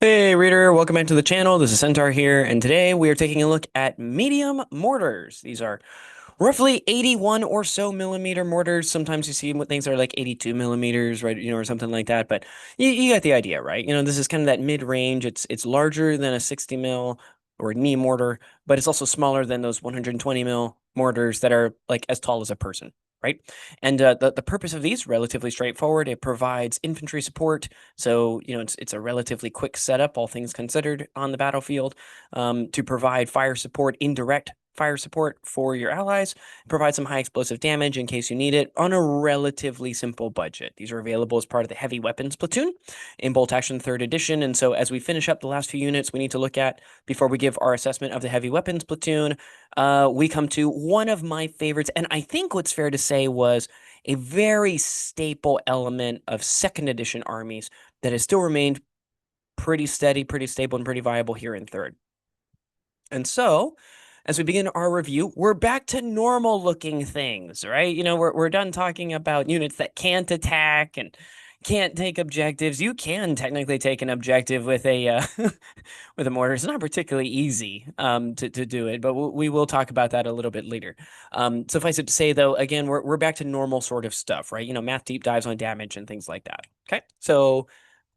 Hey reader, welcome back to the channel. This is Centaur here, and today we are taking a look at medium mortars. These are roughly 81 or so millimeter mortars. Sometimes you see things that are like 82 millimeters, right? Or something like that. But you got the idea, right? This is kind of that mid-range. It's larger than a 60 mil or knee mortar, but it's also smaller than those 120 mil mortars that are like as tall as a person. Right. And the purpose of these relatively straightforward. It provides infantry support. So, it's a relatively quick setup, all things considered, on the battlefield, to provide fire support, indirect fire support for your allies, provide some high explosive damage in case you need it on a relatively simple budget. These are available as part of the heavy weapons platoon in Bolt Action 3rd edition. And so as we finish up the last few units we need to look at before we give our assessment of the heavy weapons platoon, we come to one of my favorites, and I think what's fair to say was a very staple element of 2nd edition armies that has still remained pretty steady, pretty stable, and pretty viable here in 3rd. And so, as we begin our review, we're back to normal looking things, right? We're done talking about units that can't attack and can't take objectives. You can technically take an objective with a with a mortar. It's not particularly easy to do it, but we will talk about that a little bit later. Suffice it to say, though, again, we're back to normal sort of stuff, right? Math deep dives on damage and things like that. Okay, so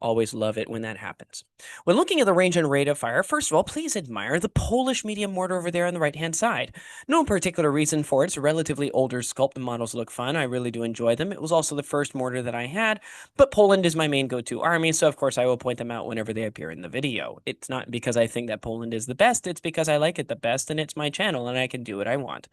always love it when that happens. When looking at the range and rate of fire, first of all, please admire the Polish medium mortar over there on the right-hand side. No particular reason for it. It's a relatively older sculpt. The models look fun. I really do enjoy them. It was also the first mortar that I had, but Poland is my main go-to army, so of course I will point them out whenever they appear in the video. It's not because I think that Poland is the best, it's because I like it the best, and it's my channel, and I can do what I want.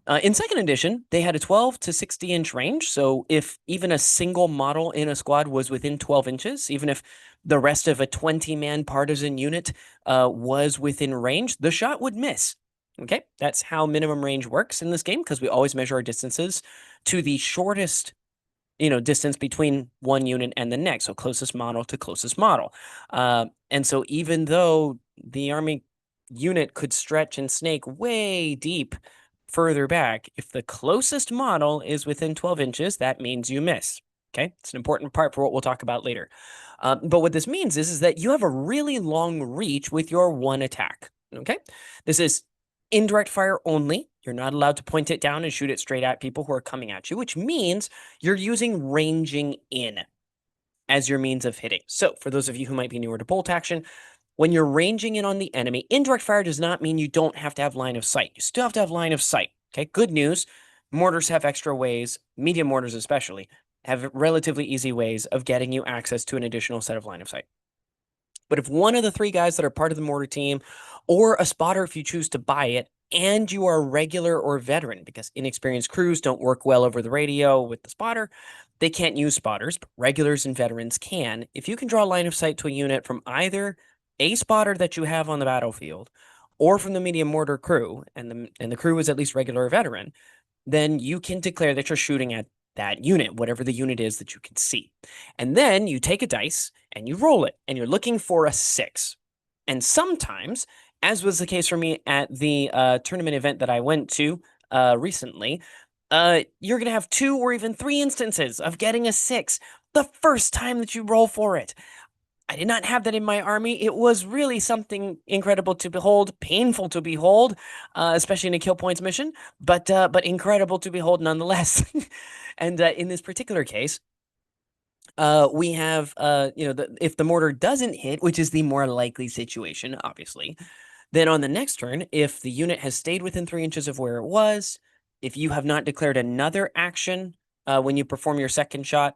In 2nd edition, they had a 12 to 60 inch range. So if even a single model in a squad was within 12 inches, even if the rest of a 20-man partisan unit was within range, the shot would miss. Okay, that's how minimum range works in this game, because we always measure our distances to the shortest distance between one unit and the next. So closest model to closest model. And so even though the army unit could stretch and snake way deep further back, if the closest model is within 12 inches, that means you miss. Okay, it's an important part for what we'll talk about later. But what this means is that you have a really long reach with your one attack. Okay, this is indirect fire only. You're not allowed to point it down and shoot it straight at people who are coming at you, which means you're using ranging in as your means of hitting. So for those of you who might be newer to bolt action, when you're ranging in on the enemy, indirect fire does not mean you don't have to have line of sight. You still have to have line of sight. Okay, good news. Mortars have extra ways, medium mortars especially, have relatively easy ways of getting you access to an additional set of line of sight. But if one of the 3 guys that are part of the mortar team, or a spotter if you choose to buy it, and you are regular or veteran, because inexperienced crews don't work well over the radio with the spotter, they can't use spotters, but regulars and veterans can. If you can draw line of sight to a unit from either a spotter that you have on the battlefield or from the medium mortar crew, and the crew is at least regular or veteran, then you can declare that you're shooting at that unit, whatever the unit is that you can see. And then you take a dice and you roll it, and you're looking for a 6. And sometimes, as was the case for me at the tournament event that I went to recently, you're going to have 2 or even 3 instances of getting a 6 the first time that you roll for it. I did not have that in my army. It was really something incredible to behold, painful to behold, especially in a kill points mission, but incredible to behold nonetheless. And in this particular case, we have if the mortar doesn't hit, which is the more likely situation, obviously, then on the next turn, if the unit has stayed within 3 inches of where it was, if you have not declared another action when you perform your second shot,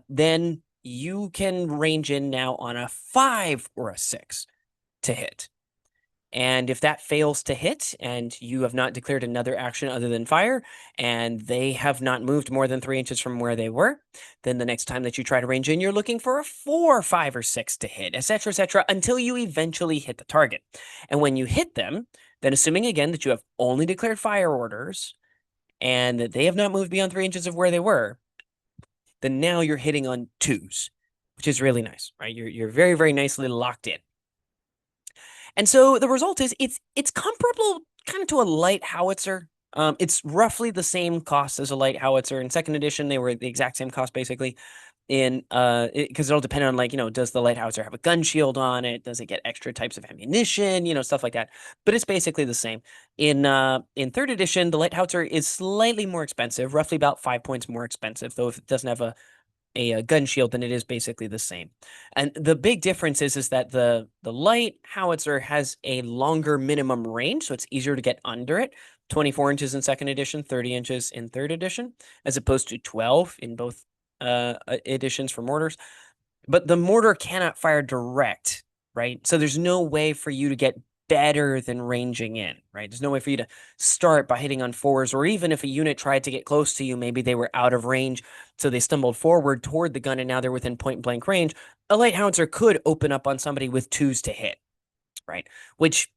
then you can range in now on a 5 or a 6 to hit. And if that fails to hit and you have not declared another action other than fire, and they have not moved more than 3 inches from where they were, then the next time that you try to range in, you're looking for a 4, 5, or 6 to hit, etc., until you eventually hit the target. And when you hit them, then assuming again that you have only declared fire orders and that they have not moved beyond 3 inches of where they were, then now you're hitting on 2s, which is really nice, right? You're very, very nicely locked in. And so the result is it's comparable kind of to a light howitzer. It's roughly the same cost as a light howitzer. In 2nd edition, they were the exact same cost, basically. because it'll depend on, like, does the light howitzer have a gun shield on it? Does it get extra types of ammunition? Stuff like that. But it's basically the same. In third edition, the light howitzer is slightly more expensive, roughly about 5 points more expensive, though if it doesn't have a gun shield, then it is basically the same. And the big difference is that the light howitzer has a longer minimum range, so it's easier to get under it. 24 inches in second edition, 30 inches in third edition, as opposed to 12 in both editions for mortars. But the mortar cannot fire direct, right? So there's no way for you to get better than ranging in, right? There's no way for you to start by hitting on fours, or even if a unit tried to get close to you, maybe they were out of range, so they stumbled forward toward the gun and now they're within point blank range. A light howitzer could open up on somebody with twos to hit, right? Which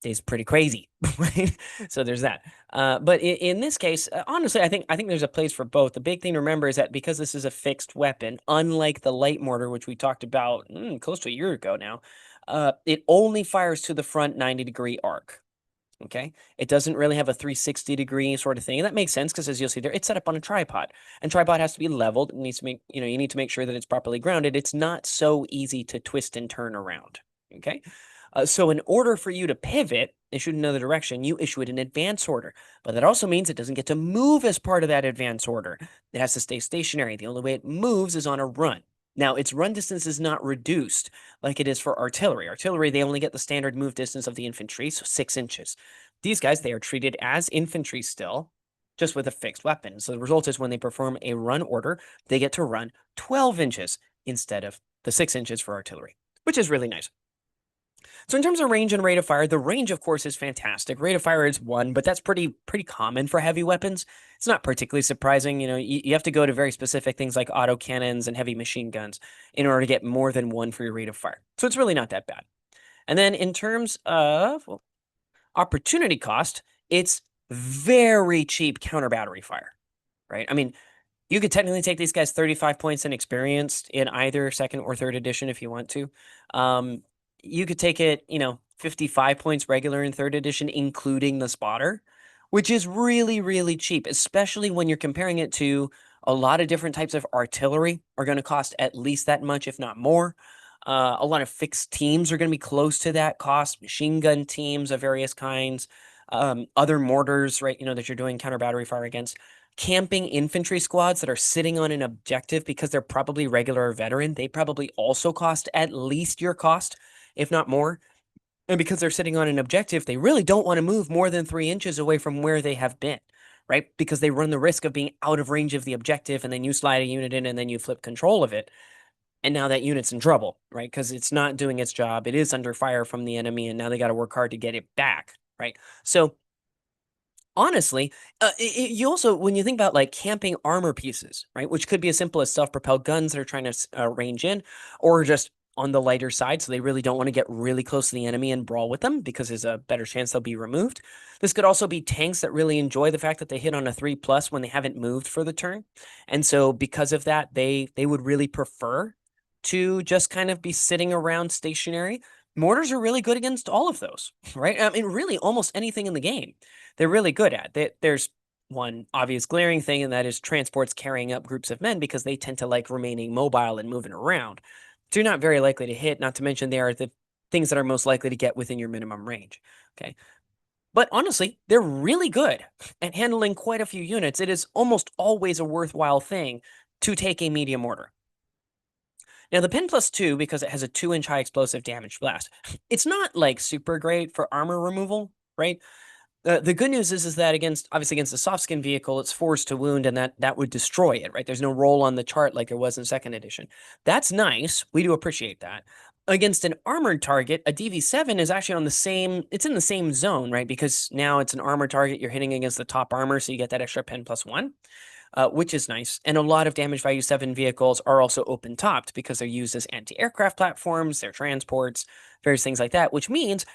is pretty crazy, right? So there's that. But in this case, honestly, I think there's a place for both. The big thing to remember is that because this is a fixed weapon, unlike the light mortar, which we talked about close to a year ago now, it only fires to the front 90-degree arc. Okay, it doesn't really have a 360-degree sort of thing. And that makes sense because, as you'll see there, it's set up on a tripod, and tripod has to be leveled. It needs to make, you need to make sure that it's properly grounded. It's not so easy to twist and turn around. Okay. So in order for you to pivot and shoot in another direction, you issue it an advance order. But that also means it doesn't get to move as part of that advance order. It has to stay stationary. The only way it moves is on a run. Now, its run distance is not reduced like it is for artillery. Artillery, they only get the standard move distance of the infantry, so 6 inches. These guys, they are treated as infantry still, just with a fixed weapon. So the result is when they perform a run order, they get to run 12 inches instead of the 6 inches for artillery, which is really nice. So in terms of range and rate of fire, the range, of course, is fantastic. Rate of fire is 1, but that's pretty common for heavy weapons. It's not particularly surprising. You have to go to very specific things like autocannons and heavy machine guns in order to get more than 1 for your rate of fire. So it's really not that bad. And then in terms of opportunity cost, it's very cheap counter battery fire, right? I mean, you could technically take these guys 35 points in experience in either second or third edition if you want to. You could take it, 55 points regular in third edition, including the spotter, which is really, really cheap, especially when you're comparing it to a lot of different types of artillery are going to cost at least that much, if not more. A lot of fixed teams are going to be close to that cost, machine gun teams of various kinds, other mortars, right, that you're doing counter battery fire against. Camping infantry squads that are sitting on an objective because they're probably regular or veteran, they probably also cost at least your cost, if not more. And because they're sitting on an objective, they really don't want to move more than 3 inches away from where they have been, right? Because they run the risk of being out of range of the objective, and then you slide a unit in and then you flip control of it. And now that unit's in trouble, right? Because it's not doing its job. It is under fire from the enemy, and now they got to work hard to get it back, right? So honestly, you also, when you think about like camping armor pieces, right, which could be as simple as self-propelled guns that are trying to range in, or just on the lighter side, so they really don't want to get really close to the enemy and brawl with them because there's a better chance they'll be removed. This could also be tanks that really enjoy the fact that they hit on a 3+ when they haven't moved for the turn. And so because of that, they would really prefer to just kind of be sitting around stationary. Mortars are really good against all of those, right? I mean, really almost anything in the game they're really good at. There's one obvious glaring thing, and that is transports carrying up groups of men because they tend to like remaining mobile and moving around. So you're not very likely to hit, not to mention they are the things that are most likely to get within your minimum range. Okay. But honestly, they're really good at handling quite a few units. It is almost always a worthwhile thing to take a medium mortar. Now, the Pen +2, because it has a 2-inch high explosive damage blast, it's not like super great for armor removal, right? The good news is that obviously against a soft skin vehicle, it's forced to wound, and that would destroy it, right? There's no roll on the chart like there was in second edition. That's nice. We do appreciate that. Against an armored target, a DV7 is actually it's in the same zone, right? Because now it's an armored target, you're hitting against the top armor, so you get that extra pen +1. Which is nice. And a lot of damage value 7 vehicles are also open topped because they're used as anti-aircraft platforms, they're transports, various things like that, which means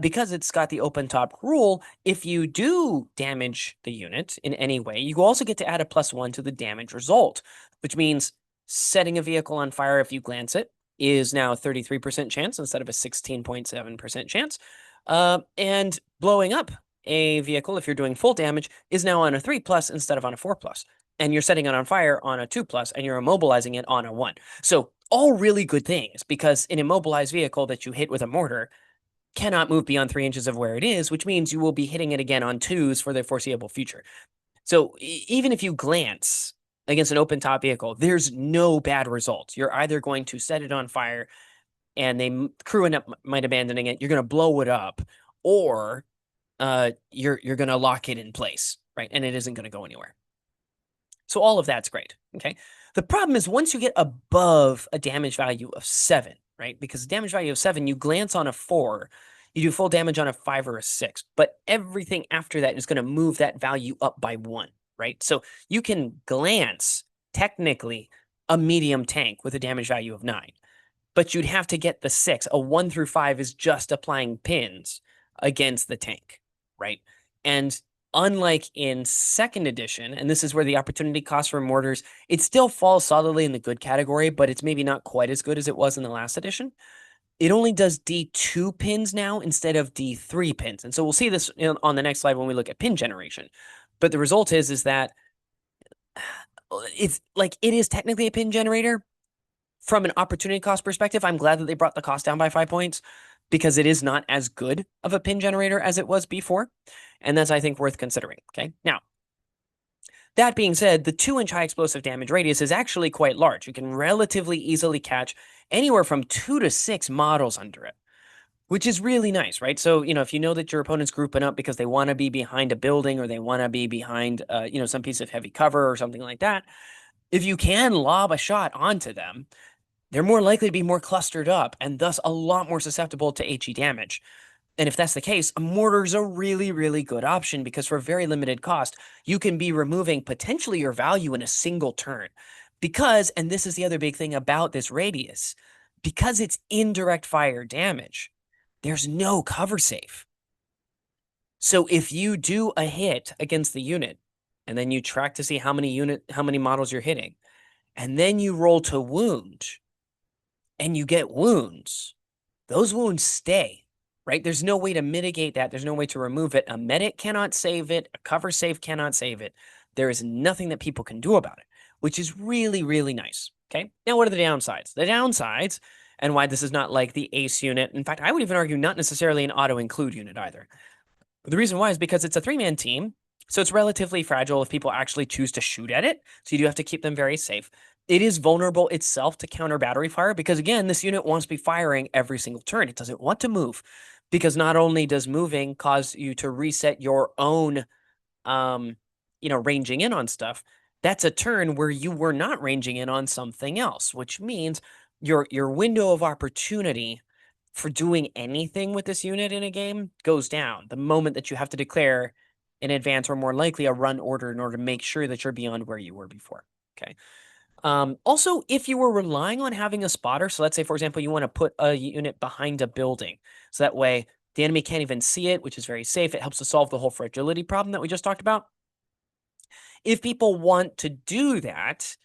because it's got the open top rule, if you do damage the unit in any way, you also get to add a +1 to the damage result, which means setting a vehicle on fire if you glance it is now a 33% chance instead of a 16.7% chance. And blowing up a vehicle, if you're doing full damage, is now on a 3+ instead of on a 4+. and you're setting it on fire on a 2+, and you're immobilizing it on a 1. So all really good things, because an immobilized vehicle that you hit with a mortar cannot move beyond 3 inches of where it is, which means you will be hitting it again on 2s for the foreseeable future. So even if you glance against an open top vehicle, there's no bad results. You're either going to set it on fire and they crew end up might abandoning it. You're going to blow it up, or you're going to lock it in place, right? And it isn't going to go anywhere. So all of that's great. Okay. The problem is once you get above a damage value of 7, right? Because the damage value of 7, you glance on a 4, you do full damage on a 5 or a 6, but everything after that is going to move that value up by 1, right? So you can glance technically a medium tank with a damage value of 9, but you'd have to get the 6. A 1 through 5 is just applying pins against the tank, right? And unlike in second edition, and this is where the opportunity cost for mortars, it still falls solidly in the good category, but it's maybe not quite as good as it was in the last edition. It only does D2 pins now instead of D3 pins. And so we'll see this on the next slide when we look at pin generation. But the result is that it's like it is technically a pin generator. From an opportunity cost perspective, I'm glad that they brought the cost down by 5 points, because it is not as good of a pin generator as it was before. And that's, I think, worth considering. Okay. Now, that being said, the 2-inch high explosive damage radius is actually quite large. You can relatively easily catch anywhere from 2 to 6 models under it, which is really nice, right? So, if you know that your opponent's grouping up because they want to be behind a building, or they want to be behind, some piece of heavy cover or something like that, if you can lob a shot onto them, they're more likely to be more clustered up and thus a lot more susceptible to HE damage. And if that's the case, a mortar is a really, really good option, because for very limited cost, you can be removing potentially your value in a single turn. Because, and this is the other big thing about this radius, because it's indirect fire damage, there's no cover save. So if you do a hit against the unit, and then you track to see how many models you're hitting, and then you roll to wound, and you get wounds, those wounds stay, right? There's no way to mitigate that. There's no way to remove it. A medic cannot save it. A cover save cannot save it. There is nothing that people can do about it, which is really, really nice. Okay. Now, what are the downsides? The downsides, and why this is not like the ace unit. In fact, I would even argue not necessarily an auto include unit either. The reason why is because it's a 3-man team. So it's relatively fragile if people actually choose to shoot at it. So you do have to keep them very safe. It is vulnerable itself to counter battery fire, because again, this unit wants to be firing every single turn. It doesn't want to move, because not only does moving cause you to reset your own, ranging in on stuff, that's a turn where you were not ranging in on something else, which means your window of opportunity for doing anything with this unit in a game goes down the moment that you have to declare in advance, or more likely a run order, in order to make sure that you're beyond where you were before. Okay. Also, if you were relying on having a spotter, so let's say, for example, you want to put a unit behind a building, so that way the enemy can't even see it, which is very safe. It helps to solve the whole fragility problem that we just talked about. If people want to do that,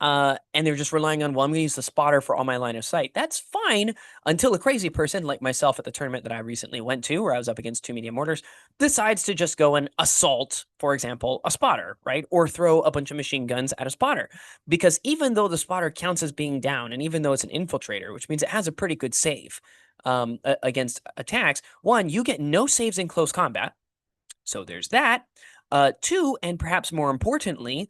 and they're just relying on, well, I'm going to use the spotter for all my line of sight, that's fine, until a crazy person like myself at the tournament that I recently went to, where I was up against 2 medium mortars, decides to just go and assault, for example, a spotter, right? Or throw a bunch of machine guns at a spotter. Because even though the spotter counts as being down, and even though it's an infiltrator, which means it has a pretty good save against attacks, one, you get no saves in close combat. So there's that. Two, and perhaps more importantly,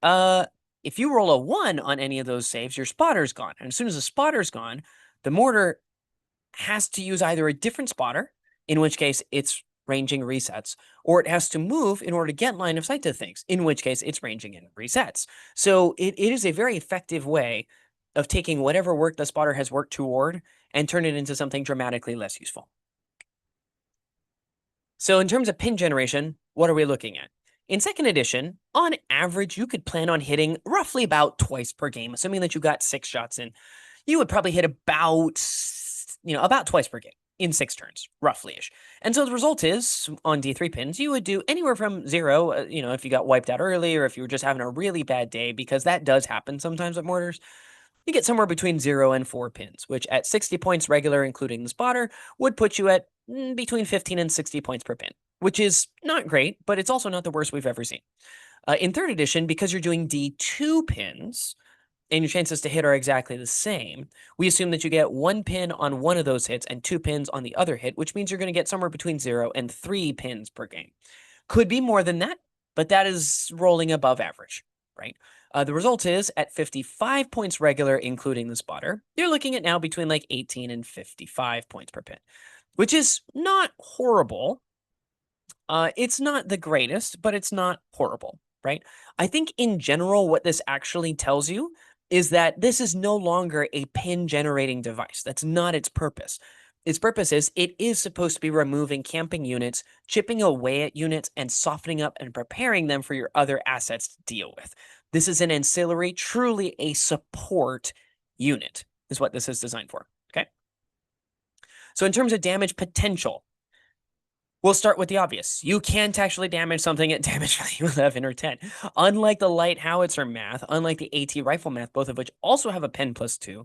if you roll a 1 on any of those saves, your spotter's gone. And as soon as the spotter's gone, the mortar has to use either a different spotter, in which case its ranging resets, or it has to move in order to get line of sight to things, in which case its ranging and resets. So it is a very effective way of taking whatever work the spotter has worked toward and turn it into something dramatically less useful. So in terms of pin generation, what are we looking at? In second edition, on average, you could plan on hitting roughly about twice per game, assuming that you got 6 shots in. You would probably hit about twice per game in 6 turns, roughly-ish. And so the result is, on D3 pins, you would do anywhere from 0, if you got wiped out early, or if you were just having a really bad day, because that does happen sometimes with mortars. You get somewhere between 0 and 4 pins, which at 60 points regular, including the spotter, would put you at between 15 and 60 points per pin, which is not great, but it's also not the worst we've ever seen. In 3rd edition, because you're doing D2 pins, and your chances to hit are exactly the same, we assume that you get 1 pin on one of those hits and 2 pins on the other hit, which means you're going to get somewhere between 0 and 3 pins per game. Could be more than that, but that is rolling above average, right? The result is at 55 points regular, including the spotter, you're looking at now between like 18 and 55 points per pin, which is not horrible. It's not the greatest, but it's not horrible, right? I think in general, what this actually tells you is that this is no longer a pin generating device. That's not its purpose. Its purpose is it is supposed to be removing camping units, chipping away at units, and softening up and preparing them for your other assets to deal with. This is an ancillary, truly a support unit, is what this is designed for. Okay. So in terms of damage potential, we'll start with the obvious. You can't actually damage something at damage value 11 or 10. Unlike the light howitzer math, unlike the AT rifle math, both of which also have a pen +2,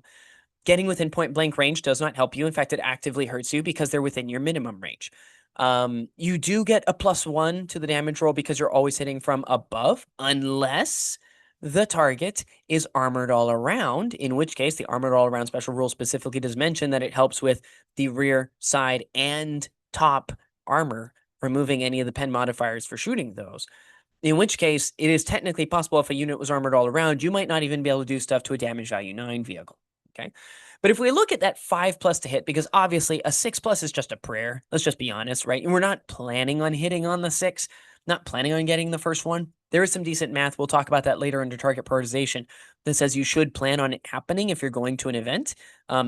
getting within point blank range does not help you. In fact, it actively hurts you because they're within your minimum range. You do get a +1 to the damage roll because you're always hitting from above, unless the target is armored all around, in which case the armored all around special rule specifically does mention that it helps with the rear, side, and top armor, removing any of the pen modifiers for shooting those. In which case, it is technically possible if a unit was armored all around, you might not even be able to do stuff to a damage value 9 vehicle. Okay. But if we look at that 5+ to hit, because obviously a 6+ is just a prayer, let's just be honest, right? And we're not planning on hitting on the 6, not planning on getting the first one. There is some decent math. We'll talk about that later under target prioritization that says you should plan on it happening if you're going to an event,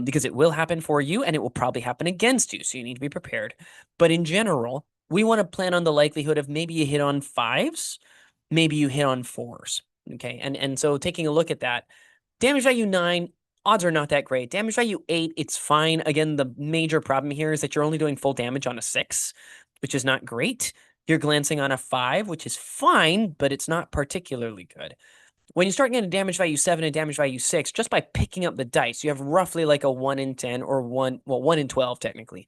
because it will happen for you and it will probably happen against you. So you need to be prepared. But in general, we want to plan on the likelihood of maybe you hit on 5s, maybe you hit on 4s. Okay. And so taking a look at that, damage value 9, odds are not that great. Damage value 8, it's fine. Again, the major problem here is that you're only doing full damage on a 6, which is not great. You're glancing on a 5, which is fine, but it's not particularly good. When you start getting damage value 7 and damage value 6, just by picking up the dice, you have roughly like a 1 in 10 or 1 in 12 technically,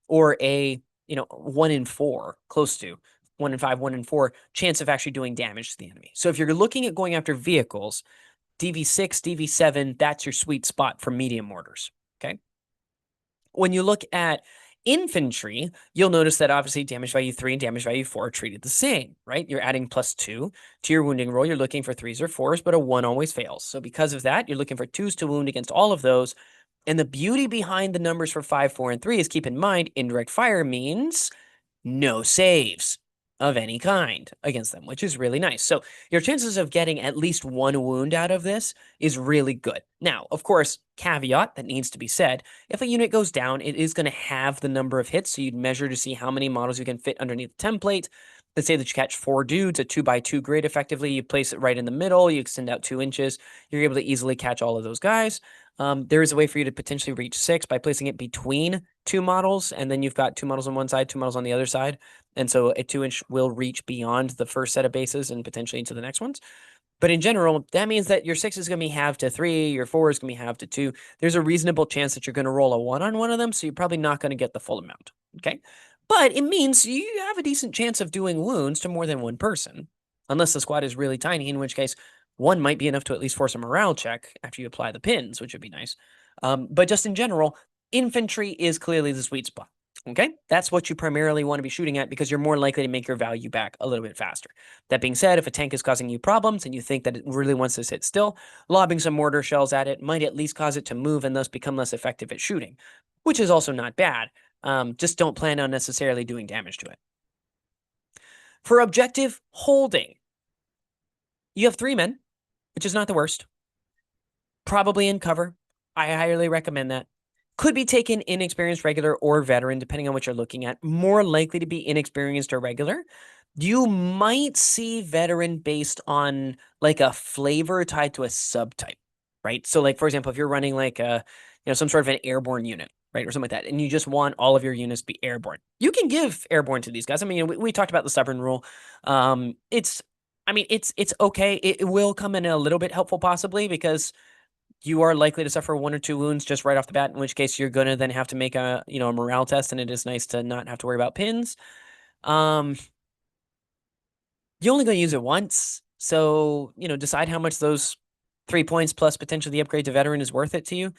or a 1 in 4, close to 1 in 5, 1 in 4 chance of actually doing damage to the enemy. So if you're looking at going after vehicles, DV6, DV7, that's your sweet spot for medium mortars, okay? When you look at infantry, you'll notice that obviously damage value 3 and damage value 4 are treated the same, right? You're adding +2 to your wounding roll. You're looking for 3s or 4s, but a 1 always fails. So because of that, you're looking for 2s to wound against all of those. And the beauty behind the numbers for 5, 4, and 3 is keep in mind, indirect fire means no saves of any kind against them, which is really nice. So your chances of getting at least 1 wound out of this is really good. Now, of course, caveat that needs to be said, if a unit goes down, it is going to have the number of hits, so you'd measure to see how many models you can fit underneath the template. Let's say that you catch 4 dudes, a 2x2 grid effectively, you place it right in the middle, you extend out 2 inches, you're able to easily catch all of those guys. There is a way for you to potentially reach 6 by placing it between 2 models, and then you've got 2 models on one side, 2 models on the other side. And so a 2-inch will reach beyond the first set of bases and potentially into the next ones. But in general, that means that your 6 is going to be halved to 3, your 4 is going to be halved to 2. There's a reasonable chance that you're going to roll a 1 on one of them, so you're probably not going to get the full amount, okay? But it means you have a decent chance of doing wounds to more than one person, unless the squad is really tiny, in which case 1 might be enough to at least force a morale check after you apply the pins, which would be nice. But just in general, infantry is clearly the sweet spot. Okay, that's what you primarily want to be shooting at because you're more likely to make your value back a little bit faster. That being said, if a tank is causing you problems and you think that it really wants to sit still, lobbing some mortar shells at it might at least cause it to move and thus become less effective at shooting, which is also not bad. Just don't plan on necessarily doing damage to it. For objective holding, you have 3 men, which is not the worst. Probably in cover. I highly recommend that. Could be taken inexperienced, regular, or veteran, depending on what you're looking at. More likely to be inexperienced or regular. You might see veteran based on like a flavor tied to a subtype, right? So like, for example, if you're running like a, some sort of an airborne unit, right? Or something like that, and you just want all of your units to be airborne, you can give airborne to these guys. I mean, we talked about the stubborn rule. It's okay. It will come in a little bit helpful possibly because you are likely to suffer 1 or 2 wounds just right off the bat, in which case you're going to then have to make a morale test, and it is nice to not have to worry about pins. You're only going to use it once, So, decide how much those 3 points plus potentially the upgrade to veteran is worth it to you.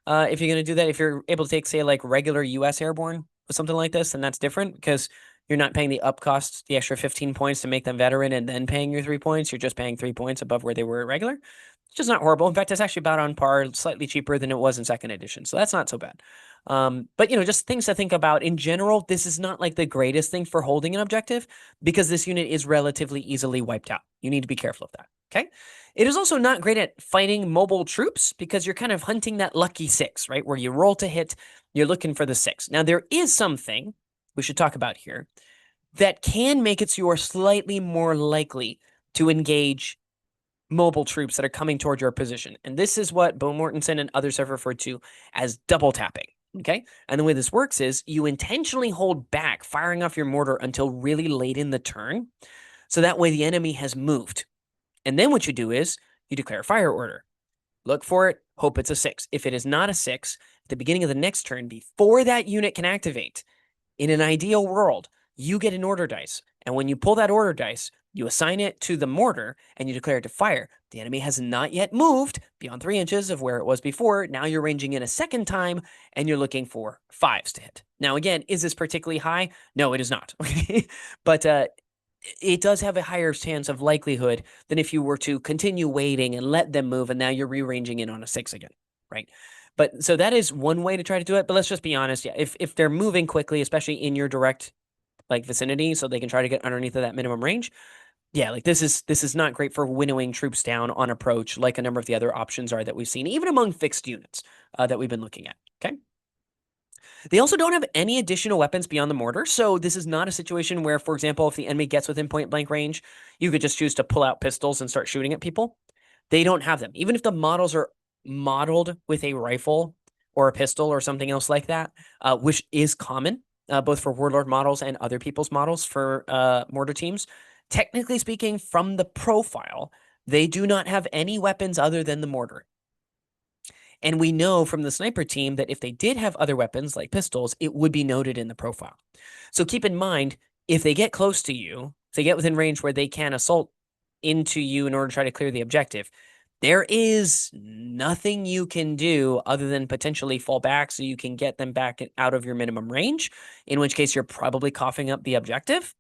If you're going to do that, if you're able to take, say, like regular US airborne or something like this, then that's different because you're not paying the up cost, the extra 15 points to make them veteran and then paying your 3 points. You're just paying 3 points above where they were at regular. It's just not horrible. In fact, it's actually about on par, slightly cheaper than it was in second edition. So that's not so bad. But just things to think about in general. This is not like the greatest thing for holding an objective because this unit is relatively easily wiped out. You need to be careful of that. Okay. It is also not great at fighting mobile troops because you're kind of hunting that lucky 6, right? Where you roll to hit, you're looking for the 6. Now, there is something we should talk about here that can make it so you are slightly more likely to engage mobile troops that are coming toward your position. And this is what Bo Mortensen and others have referred to as double tapping. Okay. And the way this works is you intentionally hold back firing off your mortar until really late in the turn. So that way the enemy has moved. And then what you do is you declare a fire order. Look for it, hope it's a 6. If it is not a 6, at the beginning of the next turn, before that unit can activate, in an ideal world, you get an order dice. And when you pull that order dice, you assign it to the mortar and you declare it to fire. The enemy has not yet moved beyond 3 inches of where it was before. Now you're ranging in a second time and you're looking for 5s to hit. Now, again, is this particularly high? No, it is not. Okay. But it does have a higher chance of likelihood than if you were to continue waiting and let them move and now you're rearranging in on a 6 again, right? But so that is one way to try to do it. But let's just be honest. Yeah, if they're moving quickly, especially in your direct vicinity, so they can try to get underneath of that minimum range. Yeah, like this is not great for winnowing troops down on approach, like a number of the other options are that we've seen, even among fixed units that we've been looking at. Okay. They also don't have any additional weapons beyond the mortar, so this is not a situation where, for example, if the enemy gets within point blank range, you could just choose to pull out pistols and start shooting at people. They don't have them. Even if the models are modeled with a rifle or a pistol or something else like that, which is common, both for Warlord models and other people's models for mortar teams, technically speaking, from the profile, they do not have any weapons other than the mortar. And we know from the sniper team that if they did have other weapons like pistols, it would be noted in the profile. So keep in mind, if they get close to you, if they get within range where they can assault into you in order to try to clear the objective, there is nothing you can do other than potentially fall back so you can get them back out of your minimum range, in which case you're probably coughing up the objective,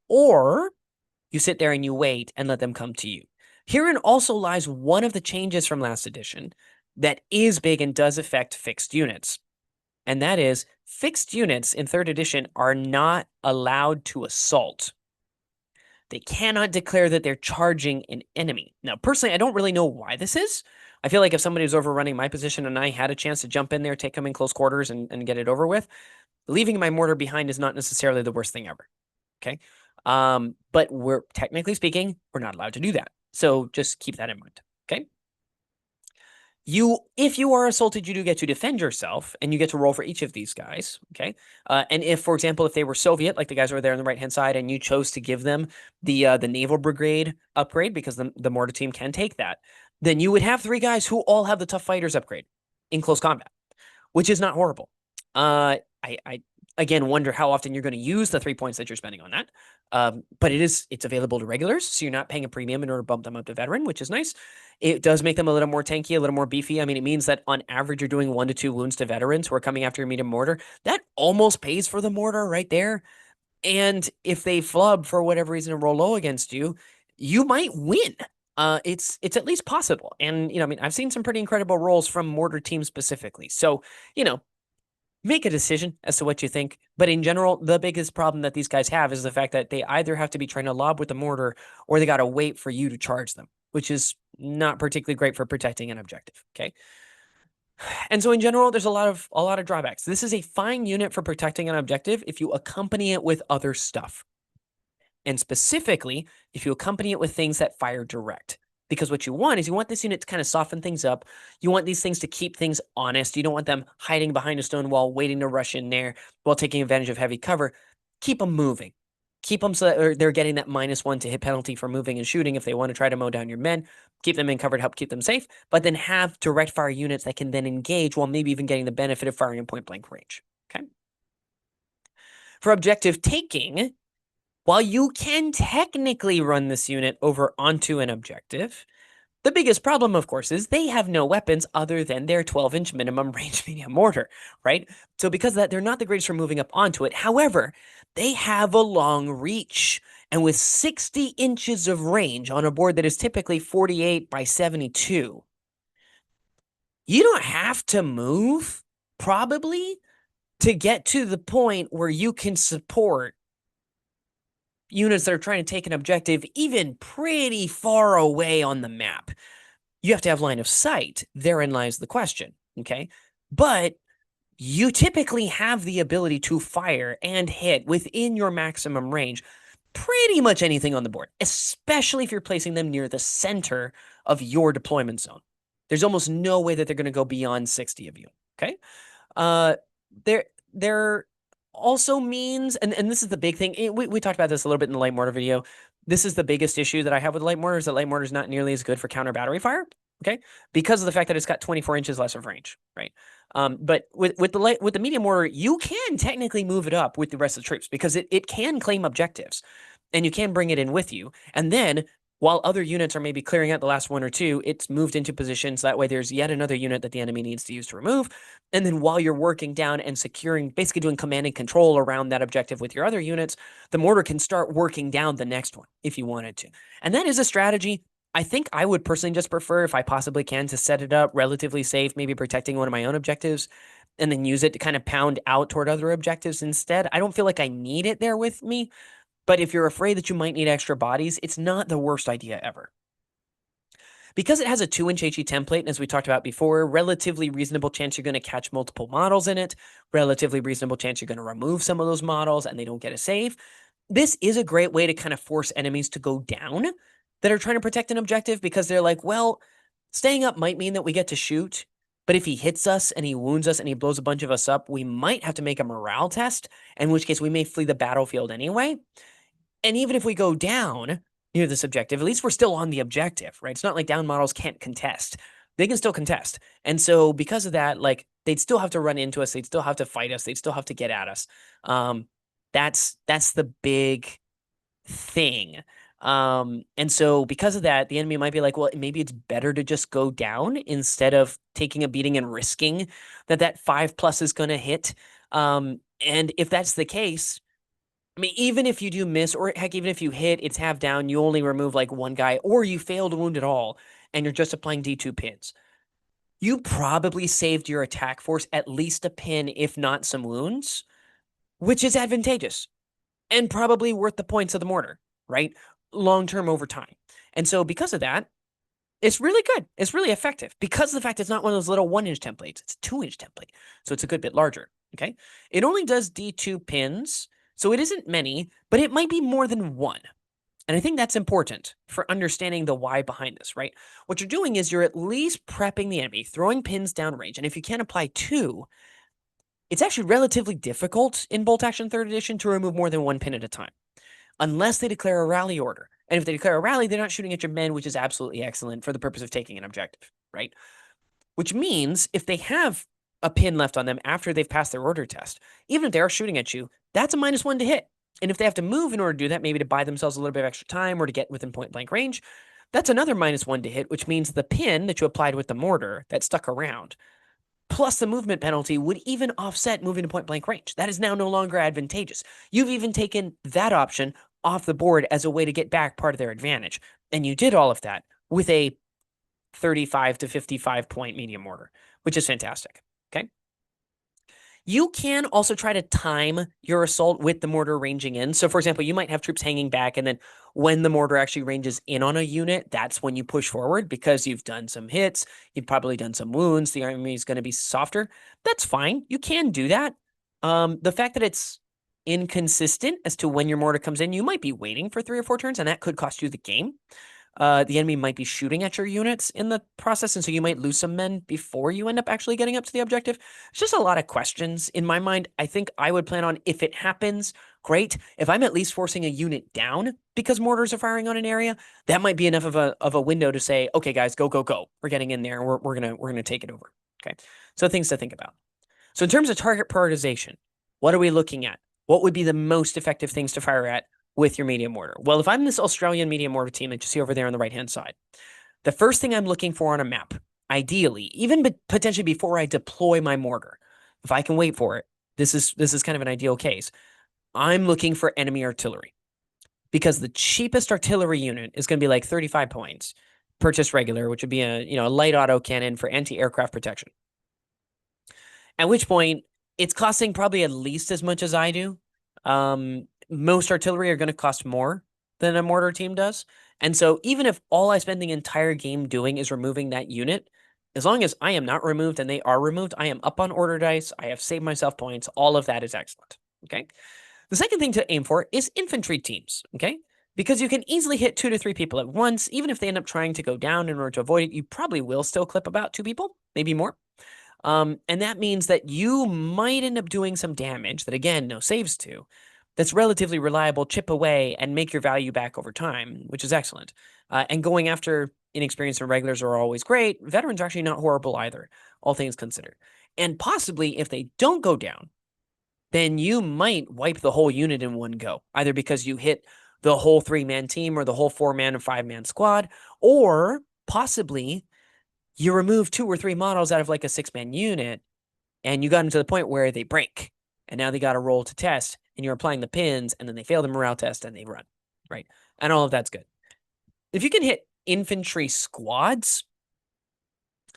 or you sit there and you wait and let them come to you. Herein also lies one of the changes from last edition that is big and does affect fixed units. And that is fixed units in 3rd edition are not allowed to assault. They cannot declare that they're charging an enemy. Now, personally, I don't really know why this is. I feel like if somebody was overrunning my position and I had a chance to jump in there, take them in close quarters and get it over with, leaving my mortar behind is not necessarily the worst thing ever. Okay. But we're technically speaking, we're not allowed to do that. So just keep that in mind. Okay. If you are assaulted, you do get to defend yourself, and you get to roll for each of these guys. Okay. And if, for example, if they were Soviet, like the guys over there on the right-hand side, and you chose to give them the Naval Brigade upgrade because the mortar team can take that, then you would have 3 guys who all have the Tough Fighters upgrade in close combat, which is not horrible. I again wonder how often you're going to use the 3 points that you're spending on that. But it's available to regulars, so you're not paying a premium in order to bump them up to veteran, which is nice. It does make them a little more tanky, a little more beefy. I mean, it means that on average, you're doing 1 to 2 wounds to veterans who are coming after your medium mortar. That almost pays for the mortar right there. And if they flub for whatever reason and roll low against you, you might win. It's at least possible. And, I mean, I've seen some pretty incredible rolls from mortar teams specifically. So, make a decision as to what you think. But in general, the biggest problem that these guys have is the fact that they either have to be trying to lob with the mortar or they got to wait for you to charge them, which is not particularly great for protecting an objective. Okay. And so in general, there's a lot of drawbacks. This is a fine unit for protecting an objective if you accompany it with other stuff. And specifically, if you accompany it with things that fire direct. Because what you want is you want this unit to kind of soften things up. You want these things to keep things honest. You don't want them hiding behind a stone wall, waiting to rush in there while taking advantage of heavy cover. Keep them moving. Keep them so that they're getting that -1 to hit penalty for moving and shooting if they want to try to mow down your men. Keep them in cover to help keep them safe, but then have direct fire units that can then engage while maybe even getting the benefit of firing in point blank range. Okay. For objective taking, While you can technically run this unit over onto an objective, the biggest problem, of course, is they have no weapons other than their 12-inch minimum range medium mortar, right? So because of that, they're not the greatest for moving up onto it. However, they have a long reach. And with 60 inches of range on a board that is typically 48 by 72, you don't have to move, probably, to get to the point where you can support units that are trying to take an objective even pretty far away on the map. You have to have line of sight. Therein lies the question, okay? But you typically have the ability to fire and hit within your maximum range pretty much anything on the board, especially if you're placing them near the center of your deployment zone. There's almost no way that they're going to go beyond 60 of you, okay? Uh, there also means, and this is the big thing, we talked about this a little bit in the light mortar video. This is the biggest issue that I have with light mortar, is that light mortar is not nearly as good for counter battery fire, okay? Because of the fact that it's got 24 inches less of range, right? But with the medium mortar, you can technically move it up with the rest of the troops because it can claim objectives, and you can bring it in with you. And then while other units are maybe clearing out the last one or two, it's moved into positions. That way there's yet another unit that the enemy needs to use to remove. And then while you're working down and securing, basically doing command and control around that objective with your other units, the mortar can start working down the next one if you wanted to. And that is a strategy I think I would personally just prefer, if I possibly can, to set it up relatively safe, maybe protecting one of my own objectives, and then use it to kind of pound out toward other objectives instead. I don't feel like I need it there with me, but if you're afraid that you might need extra bodies, it's not the worst idea ever. Because it has a 2-inch HE template, and as we talked about before, relatively reasonable chance you're going to catch multiple models in it, relatively reasonable chance you're going to remove some of those models and they don't get a save. This is a great way to kind of force enemies to go down that are trying to protect an objective, because they're like, well, staying up might mean that we get to shoot, but if he hits us and he wounds us and he blows a bunch of us up, we might have to make a morale test, in which case we may flee the battlefield anyway. And even if we go down near this objective, at least we're still on the objective, right? It's not like down models can't contest. They can still contest. And so because of that, like, they'd still have to run into us. They'd still have to fight us. They'd still have to get at us. That's the big thing. And so because of that, the enemy might be like, well, maybe it's better to just go down instead of taking a beating and risking that 5+ is going to hit. And if that's the case, I mean, even if you do miss, or heck, even if you hit, it's half down, you only remove like one guy, or you fail to wound at all, and you're just applying D2 pins. You probably saved your attack force at least a pin, if not some wounds, which is advantageous and probably worth the points of the mortar, right? Long-term over time. And so because of that, it's really good. It's really effective because of the fact it's not one of those little 1-inch templates. It's a 2-inch template. So it's a good bit larger, okay? It only does D2 pins, so it isn't many, but it might be more than one. And I think that's important for understanding the why behind this, right? What you're doing is you're at least prepping the enemy, throwing pins downrange. And if you can't apply 2, it's actually relatively difficult in Bolt Action 3rd Edition to remove more than 1 pin at a time, unless they declare a rally order. And if they declare a rally, they're not shooting at your men, which is absolutely excellent for the purpose of taking an objective, right? Which means if they have a pin left on them after they've passed their order test, even if they are shooting at you, that's a -1 to hit. And if they have to move in order to do that, maybe to buy themselves a little bit of extra time or to get within point blank range, that's another -1 to hit, which means the pin that you applied with the mortar that stuck around, plus the movement penalty, would even offset moving to point blank range. That is now no longer advantageous. You've even taken that option off the board as a way to get back part of their advantage. And you did all of that with a 35 to 55 point medium mortar, which is fantastic, okay? You can also try to time your assault with the mortar ranging in. So for example, you might have troops hanging back, and then when the mortar actually ranges in on a unit, that's when you push forward because you've done some hits, you've probably done some wounds, the army is going to be softer. That's fine. You can do that. The fact that it's inconsistent as to when your mortar comes in, you might be waiting for 3 or 4 turns, and that could cost you the game. The enemy might be shooting at your units in the process, and so you might lose some men before you end up actually getting up to the objective. It's just a lot of questions in my mind. I think I would plan on, if it happens, great. If I'm at least forcing a unit down because mortars are firing on an area, that might be enough of a window to say, okay, guys, go, go, go. We're getting in there, and we're gonna take it over. Okay, so things to think about. So in terms of target prioritization, what are we looking at? What would be the most effective things to fire at with your medium mortar? Well, if I'm this Australian medium mortar team that you see over there on the right-hand side, the first thing I'm looking for on a map, ideally, even potentially before I deploy my mortar, if I can wait for it, this is kind of an ideal case. I'm looking for enemy artillery because the cheapest artillery unit is going to be like 35 points. Purchase regular, which would be a light auto cannon for anti-aircraft protection. At which point, it's costing probably at least as much as I do. Most artillery are going to cost more than a mortar team does. And so even if all I spend the entire game doing is removing that unit, as long as I am not removed and they are removed, I am up on order dice. I have saved myself points. All of that is excellent. Okay. The second thing to aim for is infantry teams. Okay. Because you can easily hit 2 to 3 people at once. Even if they end up trying to go down in order to avoid it, you probably will still clip about 2 people, maybe more. And that means that you might end up doing some damage that, again, no saves to, that's relatively reliable, chip away, and make your value back over time, which is excellent. And going after inexperienced and regulars are always great. Veterans are actually not horrible either, all things considered. And possibly, if they don't go down, then you might wipe the whole unit in one go, either because you hit the whole 3-man team or the whole 4-man and 5-man squad, or possibly you remove 2 or 3 models out of like a 6-man unit and you got them to the point where they break and now they got to roll to test and you're applying the pins and then they fail the morale test and they run, right? And all of that's good. If you can hit infantry squads,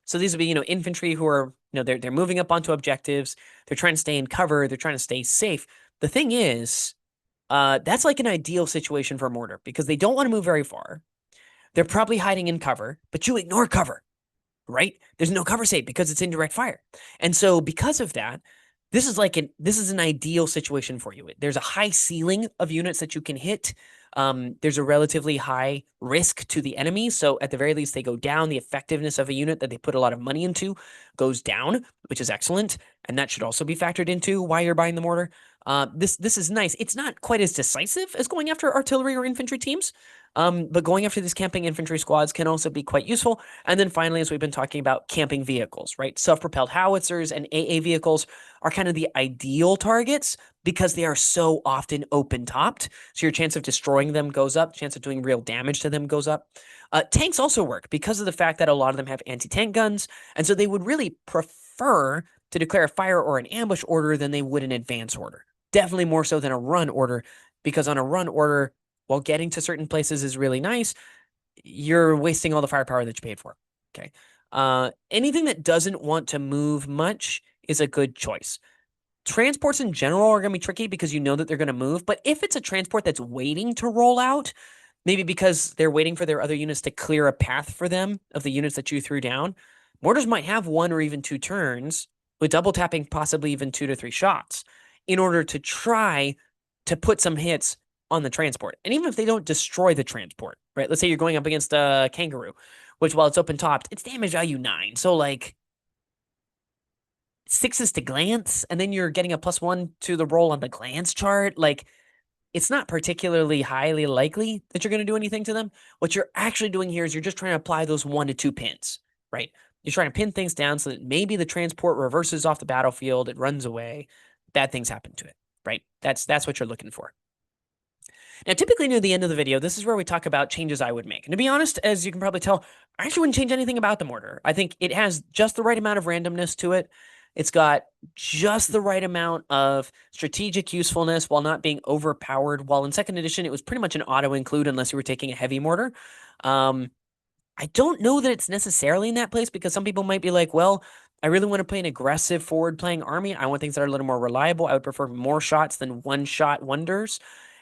so these would be, infantry who are, they're moving up onto objectives. They're trying to stay in cover. They're trying to stay safe. The thing is, that's like an ideal situation for a mortar because they don't want to move very far. They're probably hiding in cover, but you ignore cover, right? There's no cover save because it's indirect fire. And so because of that, this is an ideal situation for you. There's a high ceiling of units that you can hit. There's a relatively high risk to the enemy. So at the very least, they go down. The effectiveness of a unit that they put a lot of money into goes down, which is excellent. And that should also be factored into why you're buying the mortar. This is nice. It's not quite as decisive as going after artillery or infantry teams. But going after these camping infantry squads can also be quite useful. And then finally, as we've been talking about, camping vehicles, right? Self-propelled howitzers and AA vehicles are kind of the ideal targets because they are so often open-topped. So your chance of destroying them goes up, chance of doing real damage to them goes up. Tanks also work because of the fact that a lot of them have anti-tank guns. And so they would really prefer to declare a fire or an ambush order than they would an advance order. Definitely more so than a run order, because on a run order, while getting to certain places is really nice, you're wasting all the firepower that you paid for. Okay. Anything that doesn't want to move much is a good choice. Transports in general are going to be tricky because you know that they're going to move. But if it's a transport that's waiting to roll out, maybe because they're waiting for their other units to clear a path for them of the units that you threw down, mortars might have 1 or even 2 turns with double tapping, possibly even 2 to 3 shots in order to try to put some hits on the transport. And even if they don't destroy the transport, right? Let's say you're going up against a kangaroo, which while it's open topped, it's damage value 9. So like 6s to glance, and then you're getting a +1 to the roll on the glance chart. Like, it's not particularly highly likely that you're going to do anything to them. What you're actually doing here is you're just trying to apply those 1 to 2 pins, right? You're trying to pin things down so that maybe the transport reverses off the battlefield, it runs away, bad things happen to it, right? That's what you're looking for. Now, typically near the end of the video, this is where we talk about changes I would make. And to be honest, as you can probably tell, I actually wouldn't change anything about the mortar. I think it has just the right amount of randomness to it. It's got just the right amount of strategic usefulness while not being overpowered. While in second edition, it was pretty much an auto include unless you were taking a heavy mortar. I don't know that it's necessarily in that place because some people might be like, well, I really want to play an aggressive forward playing army. I want things that are a little more reliable. I would prefer more shots than one-shot wonders.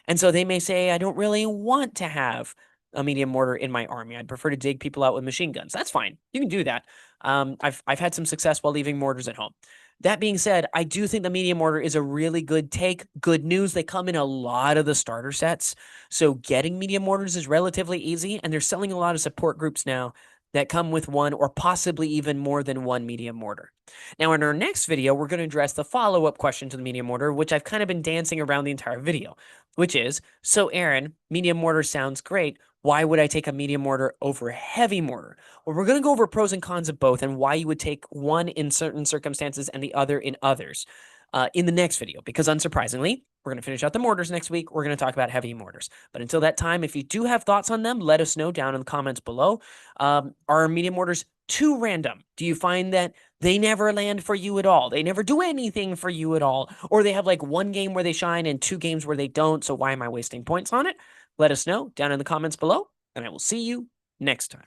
And so they may say, I don't really want to have a medium mortar in my army. I'd prefer to dig people out with machine guns. That's fine. You can do that. I've had some success while leaving mortars at home. That being said, I do think the medium mortar is a really good take. Good news, they come in a lot of the starter sets. So getting medium mortars is relatively easy, and they're selling a lot of support groups now that come with 1 or possibly even more than 1 medium mortar. Now, in our next video, we're going to address the follow-up question to the medium mortar, which I've kind of been dancing around the entire video, which is, so Aaron, medium mortar sounds great. Why would I take a medium mortar over a heavy mortar? Well, we're going to go over pros and cons of both and why you would take one in certain circumstances and the other in others. in the next video, because unsurprisingly, we're going to finish out the mortars next week. We're going to talk about heavy mortars. But until that time, if you do have thoughts on them, let us know down in the comments below. Are medium mortars too random? Do you find that they never land for you at all? They never do anything for you at all? Or they have like one game where they shine and 2 games where they don't, so why am I wasting points on it? Let us know down in the comments below, and I will see you next time.